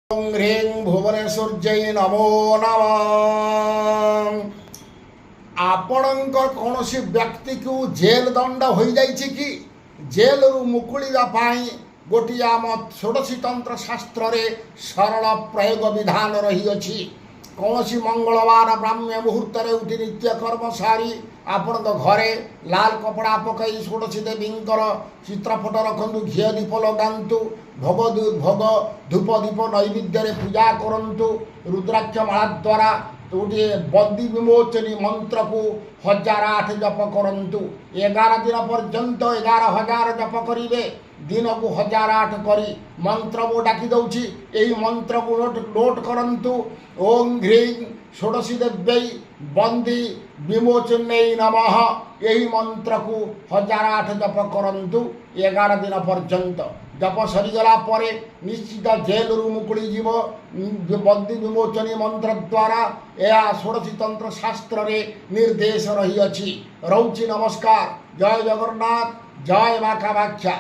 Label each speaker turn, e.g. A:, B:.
A: ह्रीं भुवनेश्वर्यै नमो नमः। आपणकर कौनसी व्यक्ति को जेल दंड हो जाइछि कि जेल रु मुकुलिबा पाई गोटी आम षोडशी तंत्र शास्त्र रे सरल प्रयोग विधान रही अछि। कौनसी मंगलवार ब्राह्म्य मुहूर्त रे उठी नित्य कर्म सारी आपण घरे लाल कपड़ा पकई षोडशी देवींकर चित्रपट रखु घी दीप लगातु भोग भोग धूप दीप नैवेद्य रे पूजा करंतु रुद्राक्ष माला द्वारा गोटे बंदी विमोचनी मंत्र को 1008 जप करंतु 11 दिन पर्यंत 11,000 जप करिवे दिन को 1008 करी मंत्र को डाकी दउछि। एही मंत्र को नोट करंतु ओम ह्रीं षोडशी देव्यै बंदी विमोचने नमः। यही मंत्र को 1008 जप करंतु 11 दिन पर्यंत जप सरीगला परे निश्चित जेल रु मुकुली जीव बंदी विमोचनी मंत्र द्वारा यह षोडशी तंत्र शास्त्र रे निर्देश रही अछि। रहुछि नमस्कार। जय जगन्नाथ। जय माँ कामाख्या।